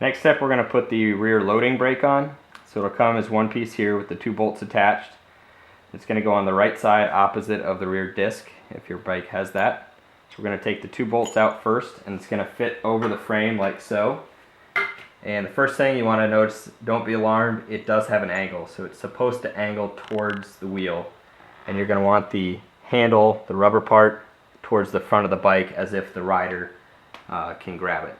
Next step, we're going to put the rear loading brake on. So it'll come as one piece here with the 2 bolts attached. It's going to go on the right side opposite of the rear disc if your bike has that. So we're going to take the 2 bolts out first, and it's going to fit over the frame like so. And the first thing you want to notice, don't be alarmed, it does have an angle. So it's supposed to angle towards the wheel. And you're going to want the handle, the rubber part, towards the front of the bike as if the rider can grab it.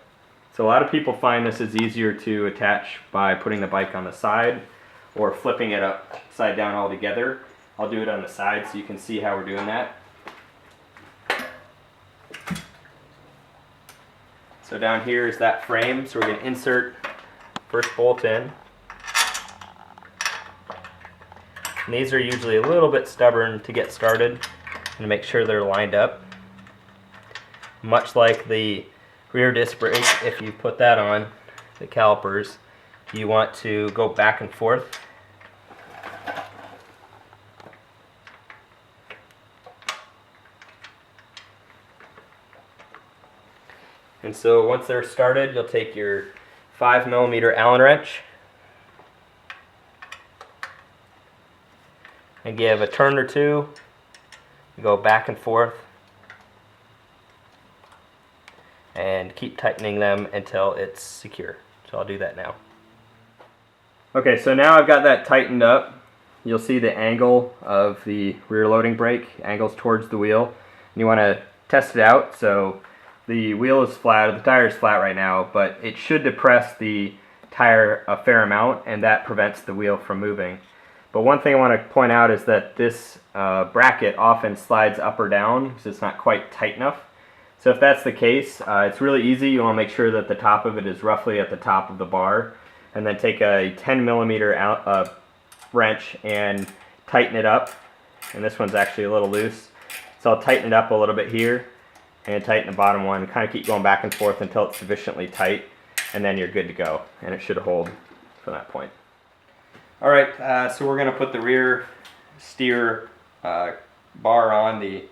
So a lot of people find this is easier to attach by putting the bike on the side or flipping it upside down altogether. I'll do it on the side so you can see how we're doing that. So down here is that frame, so we're going to insert first bolt in. And these are usually a little bit stubborn to get started and make sure they're lined up. Much like the rear disc brake, if you put that on, the calipers, you want to go back and forth. And so once they're started, you'll take your 5mm Allen wrench and give a turn or two, go back and forth, and keep tightening them until it's secure. So I'll do that now. Okay, so now I've got that tightened up. You'll see the angle of the rear loading brake angles towards the wheel. And you want to test it out. So the wheel is flat, the tire is flat right now, but it should depress the tire a fair amount, and that prevents the wheel from moving. But one thing I want to point out is that this bracket often slides up or down because it's not quite tight enough. So if that's the case, it's really easy. You want to make sure that the top of it is roughly at the top of the bar, and then take a 10mm wrench and tighten it up. And this one's actually a little loose, so I'll tighten it up a little bit here and tighten the bottom one. Kind of keep going back and forth until it's sufficiently tight, and then you're good to go, and it should hold from that point. Alright, so we're going to put the rear steer bar on, the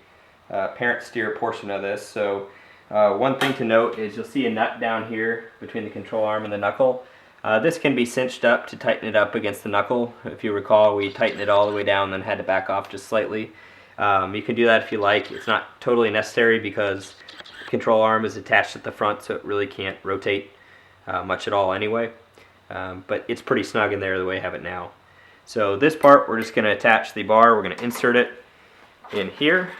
parent steer portion of this. So one thing to note is you'll see a nut down here between the control arm and the knuckle. This can be cinched up to tighten it up against the knuckle. If you recall, we tightened it all the way down, then had to back off just slightly. You can do that if you like. It's not totally necessary because the control arm is attached at the front, so it really can't rotate much at all anyway. But it's pretty snug in there the way I have it now. So this part, we're just going to attach the bar. We're going to insert it in here,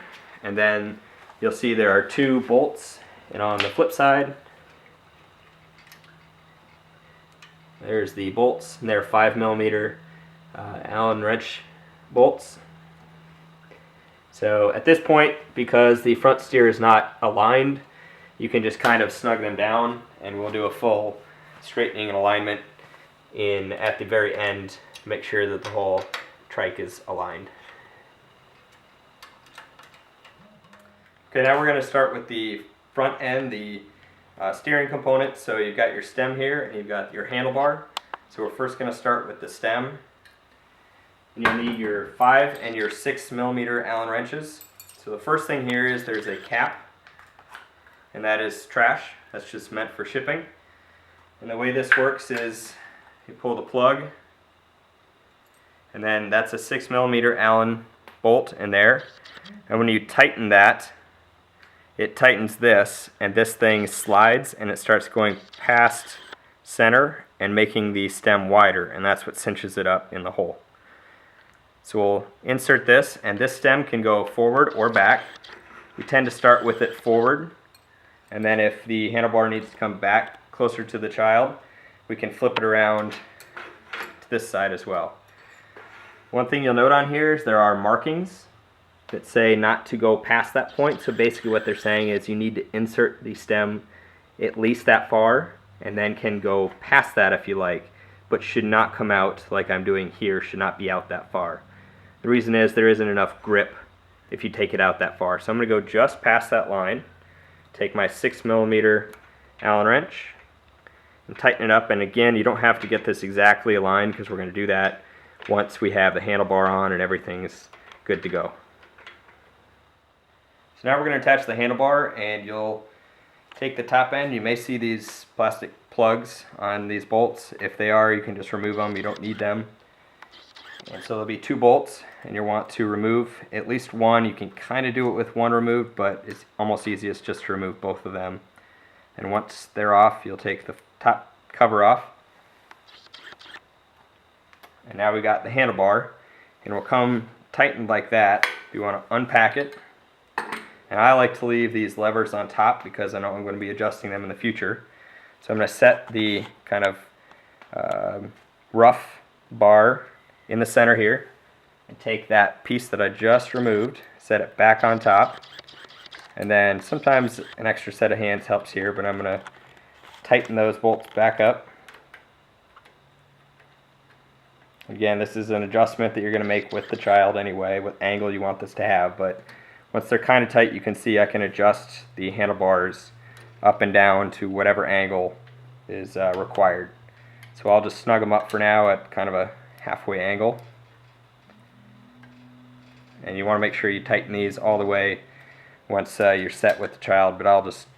and then you'll see there are 2 bolts. And on the flip side, there's the bolts, and they're 5mm Allen wrench bolts. So at this point, because the front steer is not aligned, you can just kind of snug them down, and we'll do a full straightening and alignment at the very end to make sure that the whole trike is aligned. Okay, now we're going to start with the front end, the steering component. So you've got your stem here and you've got your handlebar. So we're first going to start with the stem. And you'll need your 5 and your 6mm Allen wrenches. So the first thing here is there's a cap, and that is trash. That's just meant for shipping. And the way this works is you pull the plug, and then that's a 6mm Allen bolt in there. And when you tighten that, it tightens this, and this thing slides and it starts going past center and making the stem wider, and that's what cinches it up in the hole. So we'll insert this, and this stem can go forward or back. We tend to start with it forward, and then if the handlebar needs to come back closer to the child, we can flip it around to this side as well. One thing you'll note on here is there are markings that say not to go past that point. So basically what they're saying is you need to insert the stem at least that far, and then can go past that if you like, but should not come out like I'm doing here, should not be out that far. The reason is there isn't enough grip if you take it out that far. So I'm going to go just past that line, take my 6mm Allen wrench, and tighten it up. And again, you don't have to get this exactly aligned because we're going to do that once we have the handlebar on and everything's good to go. So now we're going to attach the handlebar, and you'll take the top end. You may see these plastic plugs on these bolts. If they are, you can just remove them. You don't need them. And so there'll be 2 bolts, and you'll want to remove at least one. You can kind of do it with one removed, but it's almost easiest just to remove both of them. And once they're off, you'll take the top cover off. And now we got the handlebar, and it will come tightened like that. You want to unpack it. And I like to leave these levers on top because I know I'm going to be adjusting them in the future. So I'm going to set the kind of rough bar in the center here, and take that piece that I just removed, set it back on top, and then sometimes an extra set of hands helps here, but I'm going to tighten those bolts back up. Again, this is an adjustment that you're going to make with the child anyway, what angle you want this to have, but once they're kind of tight, you can see I can adjust the handlebars up and down to whatever angle is required. So I'll just snug them up for now at kind of a halfway angle. And you want to make sure you tighten these all the way once you're set with the child, but I'll just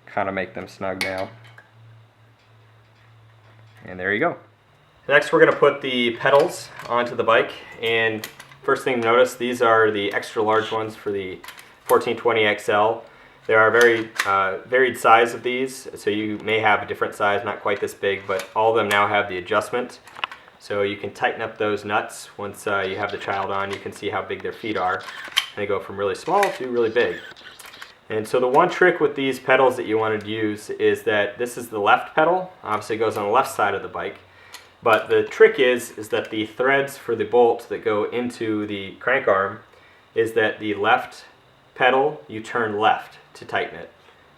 kind of make them snug now. And there you go. Next we're going to put the pedals onto the bike, and first thing to notice, these are the extra large ones for the 1420 XL. There are very varied size of these, so you may have a different size, not quite this big, but all of them now have the adjustment. So you can tighten up those nuts once you have the child on. You can see how big their feet are. And they go from really small to really big. And so the one trick with these pedals that you want to use is that this is the left pedal. Obviously it goes on the left side of the bike. But the trick is that the threads for the bolt that go into the crank arm is that the left pedal you turn left to tighten it,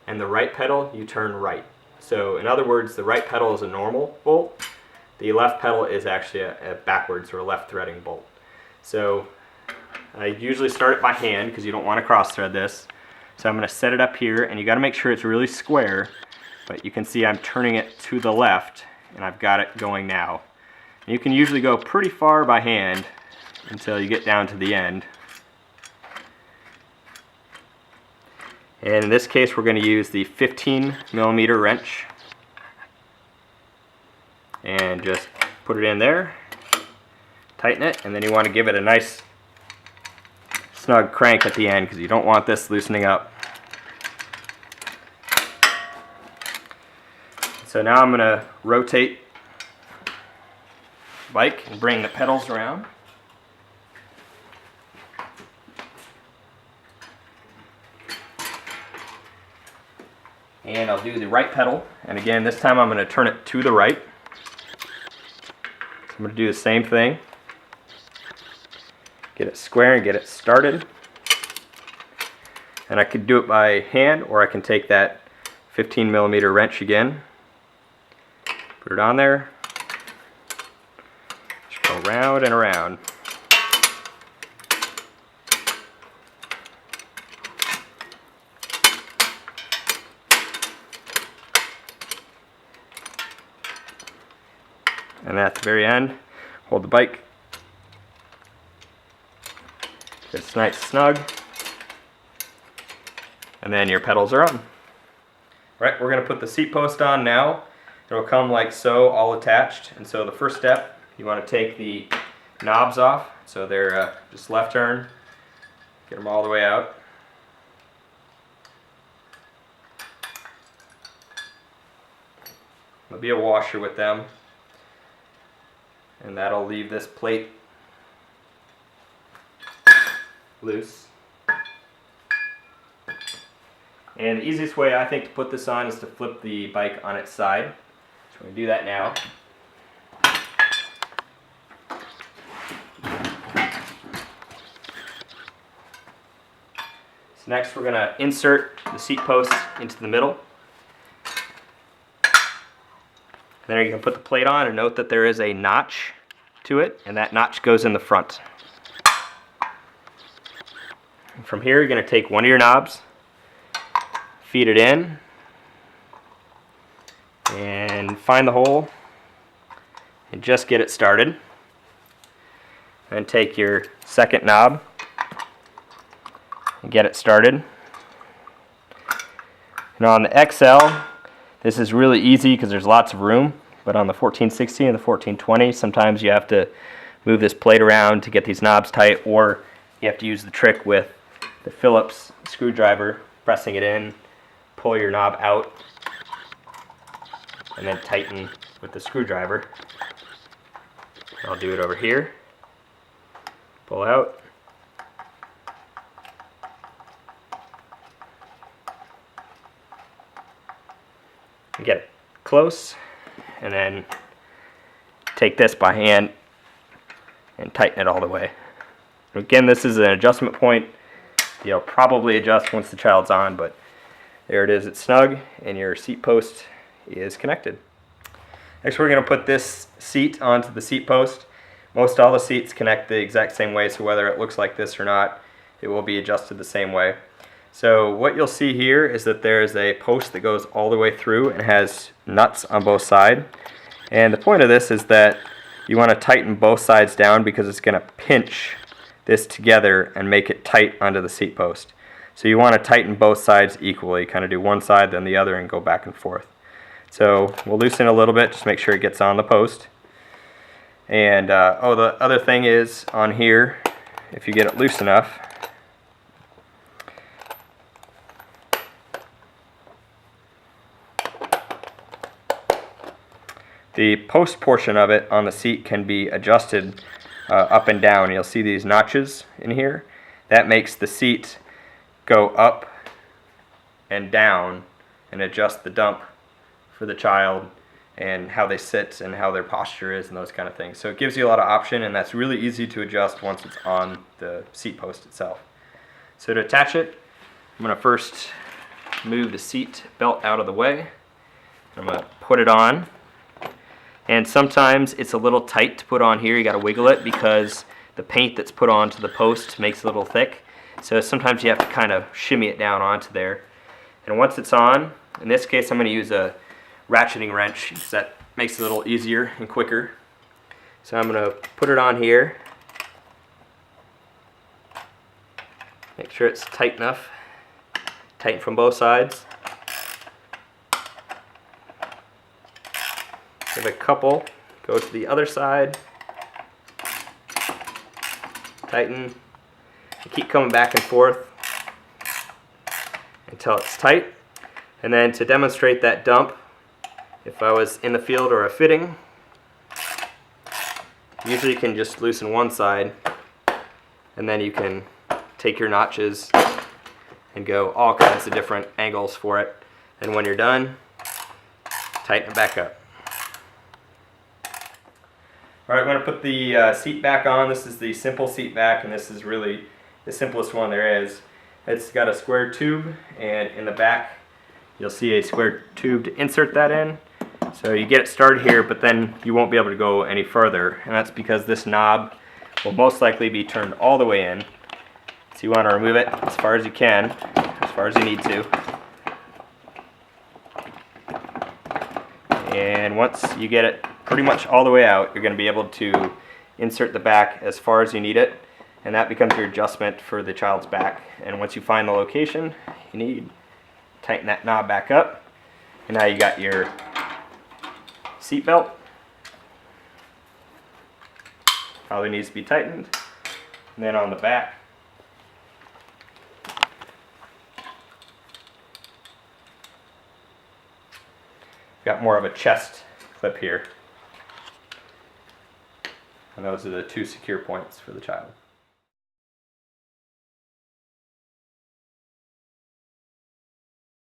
and the right pedal you turn right. So in other words, the right pedal is a normal bolt. The left pedal is actually a backwards or a left threading bolt. So I usually start it by hand because you don't want to cross thread this. So I'm going to set it up here, and you got to make sure it's really square, but you can see I'm turning it to the left, and I've got it going now. And you can usually go pretty far by hand until you get down to the end. And in this case we're going to use the 15mm wrench and just put it in there, tighten it, and then you want to give it a nice snug crank at the end because you don't want this loosening up. So now I'm going to rotate the bike and bring the pedals around. And I'll do the right pedal, and again this time I'm going to turn it to the right. I'm going to do the same thing. Get it square and get it started. And I could do it by hand, or I can take that 15mm wrench again, put it on there, just go round and around. And at the very end, hold the bike, get it nice snug, and then your pedals are on. Right, we're going to put the seat post on now. It will come like so, all attached. And so the first step, you want to take the knobs off. So they're just left turn, get them all the way out. There'll be a washer with them, and that'll leave this plate loose. And the easiest way I think to put this on is to flip the bike on its side. So we're going to do that now. So next we're going to insert the seat post into the middle. Then you can put the plate on, and note that there is a notch to it, and that notch goes in the front. And from here you're going to take one of your knobs, feed it in, and find the hole, and just get it started. Then take your second knob and get it started. And on the XL, This is really easy because there's lots of room, but on the 1460 and the 1420, sometimes you have to move this plate around to get these knobs tight, or you have to use the trick with the Phillips screwdriver, pressing it in, pull your knob out, and then tighten with the screwdriver. I'll do it over here. Pull out. Get it close, and then take this by hand and tighten it all the way. Again, this is an adjustment point. You'll probably adjust once the child's on, but there it is, it's snug, and your seat post is connected. Next, we're going to put this seat onto the seat post. Most all the seats connect the exact same way, so whether it looks like this or not, it will be adjusted the same way. So what you'll see here is that there's a post that goes all the way through and has nuts on both sides. And the point of this is that you want to tighten both sides down because it's going to pinch this together and make it tight onto the seat post. So you want to tighten both sides equally, kind of do one side then the other and go back and forth. So we'll loosen a little bit, just make sure it gets on the post. And the other thing is on here, if you get it loose enough, the post portion of it on the seat can be adjusted up and down. You'll see these notches in here. That makes the seat go up and down and adjust the dump for the child and how they sit and how their posture is and those kind of things. So it gives you a lot of option, and that's really easy to adjust once it's on the seat post itself. So to attach it, I'm going to first move the seat belt out of the way. I'm going to put it on. And sometimes it's a little tight to put on here. You got to wiggle it because the paint that's put onto the post makes it a little thick. So sometimes you have to kind of shimmy it down onto there. And once it's on, in this case I'm going to use a ratcheting wrench because that makes it a little easier and quicker. So I'm going to put it on here. Make sure it's tight enough. Tighten from both sides. Give a couple, go to the other side, tighten, and keep coming back and forth until it's tight. And then to demonstrate that dump, if I was in the field or a fitting, usually you can just loosen one side, and then you can take your notches and go all kinds of different angles for it. And when you're done, tighten it back up. Alright, I'm going to put the seat back on. This is the simple seat back, and this is really the simplest one there is. It's got a square tube, and in the back you'll see a square tube to insert that in. So you get it started here, but then you won't be able to go any further, and that's because this knob will most likely be turned all the way in. So you want to remove it as far as you can, as far as you need to. And once you get it pretty much all the way out, you're going to be able to insert the back as far as you need it, and that becomes your adjustment for the child's back. And once you find the location you need, tighten that knob back up, and now you got your seat belt. Probably needs to be tightened. And then on the back, got more of a chest clip here. And those are the two secure points for the child.